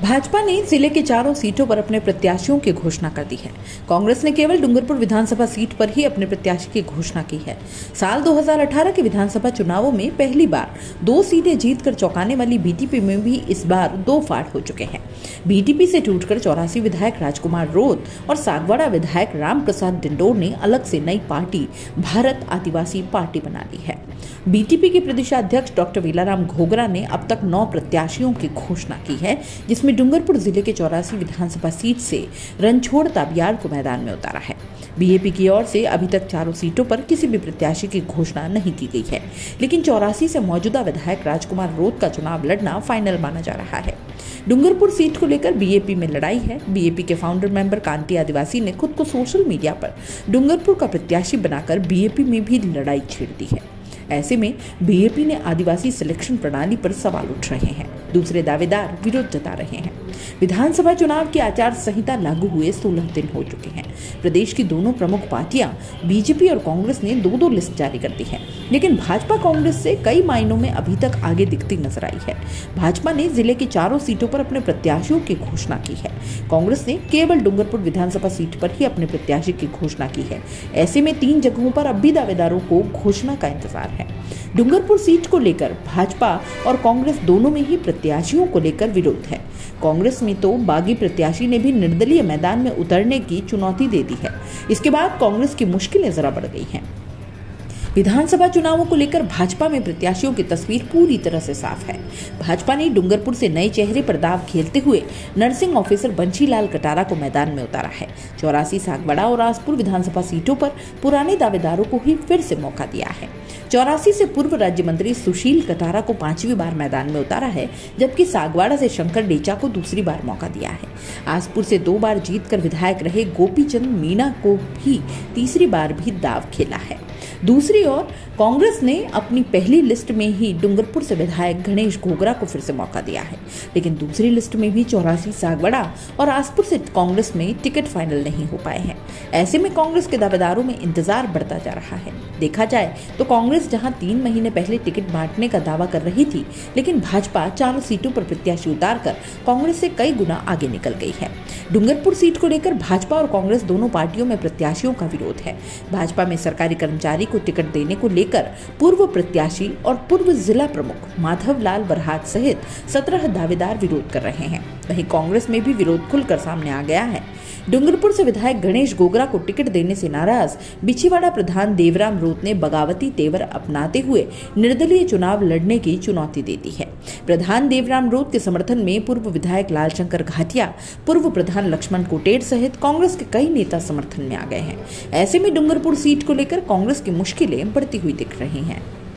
भाजपा ने जिले के चारों सीटों पर अपने प्रत्याशियों की घोषणा कर दी है। कांग्रेस ने केवल डूंगरपुर विधानसभा सीट पर ही अपने प्रत्याशी की घोषणा की है। साल 2018 के विधानसभा चुनावों में पहली बार 2 सीटें जीतकर चौंकाने वाली बीटीपी में भी इस बार 2 फाड़ हो चुके हैं। बीटीपी से टूटकर 84 विधायक राजकुमार रोत और सागवाड़ा विधायक रामप्रसाद डिंडोर ने अलग से नई पार्टी भारत आदिवासी पार्टी बना ली है। बीटीपी के प्रदेशाध्यक्ष डॉक्टर वीलाराम घोगरा ने अब तक 9 प्रत्याशियों की घोषणा की है, जिसमें डूंगरपुर जिले के 84 विधानसभा सीट से रणछोड़ ताबियार को मैदान में उतारा है। बीएपी की ओर से अभी तक चारों सीटों पर किसी भी प्रत्याशी की घोषणा नहीं की गई है, लेकिन 84 से मौजूदा विधायक राजकुमार रोत का चुनाव लड़ना फाइनल माना जा रहा है। डूंगरपुर सीट को लेकर बीएपी में लड़ाई है। बीएपी के फाउंडर मेंबर कांति आदिवासी ने खुद को सोशल मीडिया पर डूंगरपुर का प्रत्याशी बनाकर बीएपी में भी लड़ाई छेड़ दी है। ऐसे में बीएपी ने आदिवासी सिलेक्शन प्रणाली पर सवाल उठ रहे हैं। दूसरे दावेदार विरोध जता रहे हैं। विधानसभा चुनाव की आचार संहिता लागू हुए 16 दिन हो चुके हैं। प्रदेश की दोनों प्रमुख पार्टियां बीजेपी और कांग्रेस ने 2-2 लिस्ट जारी कर दी है, लेकिन भाजपा कांग्रेस से कई मायनों में अभी तक आगे दिखती नजर आई है। भाजपा ने जिले की चारों सीटों पर अपने प्रत्याशियों की घोषणा की है। कांग्रेस ने केवल डूंगरपुर विधानसभा सीट पर ही अपने प्रत्याशी की घोषणा की है। ऐसे में 3 जगहों पर अब भी दावेदारों को घोषणा का इंतजार है। डूंगरपुर सीट को लेकर भाजपा और कांग्रेस दोनों में ही प्रत्याशियों को लेकर विरोध है। कांग्रेस में तो बागी प्रत्याशी ने भी निर्दलीय मैदान में उतरने की चुनौती दे दी है। इसके बाद कांग्रेस की मुश्किलें जरा बढ़ गई हैं। विधानसभा चुनावों को लेकर भाजपा में प्रत्याशियों की तस्वीर पूरी तरह से साफ है। भाजपा ने डूंगरपुर से नए चेहरे पर दाव खेलते हुए नर्सिंग ऑफिसर बंशीलाल कटारा को मैदान में उतारा है। 84 सागवाड़ा और आसपुर विधानसभा सीटों पर पुराने दावेदारों को ही फिर से मौका दिया है। 84 से पूर्व राज्य मंत्री सुशील कटारा को 5वीं बार मैदान में उतारा है, जबकि सागवाड़ा से शंकर डेचा को दूसरी बार मौका दिया है। आसपुर से 2 बार जीतकर विधायक रहे गोपीचंद मीणा को भी तीसरी बार भी दाव खेला है। दूसरी ओर कांग्रेस ने अपनी पहली लिस्ट में ही डूंगरपुर से विधायक गणेश घोगरा को फिर से मौका दिया है, लेकिन दूसरी लिस्ट में भी 84 सागवाड़ा और आसपुर से कांग्रेस में टिकट फाइनल नहीं हो पाए हैं। ऐसे में कांग्रेस के दावेदारों में इंतजार बढ़ता जा रहा है। देखा जाए तो कांग्रेस जहां 3 महीने पहले टिकट बांटने का दावा कर रही थी, लेकिन भाजपा 4 सीटों पर प्रत्याशी उतारकर कांग्रेस से कई गुना आगे निकल गई है। डूंगरपुर सीट को लेकर भाजपा और कांग्रेस दोनों पार्टियों में प्रत्याशियों का विरोध है। भाजपा में सरकारी कर्मचारी को टिकट देने को लेकर पूर्व प्रत्याशी और पूर्व जिला प्रमुख माधव लाल बरहाट सहित 17 दावेदार विरोध कर रहे हैं। वहीं कांग्रेस में भी विरोध खुलकर सामने आ गया है। डूंगरपुर से विधायक गणेश घोगरा को टिकट देने से नाराज बिछीवाड़ा प्रधान देवराम रोत ने बगावती तेवर अपनाते हुए निर्दलीय चुनाव लड़ने की चुनौती दे दी है। प्रधान देवराम रोत के समर्थन में पूर्व विधायक लालशंकर घाटिया, पूर्व प्रधान लक्ष्मण कोटेर सहित कांग्रेस के कई नेता समर्थन में आ गए हैं। ऐसे में डूंगरपुर सीट को लेकर कांग्रेस की मुश्किलें बढ़ती हुई दिख रही हैं।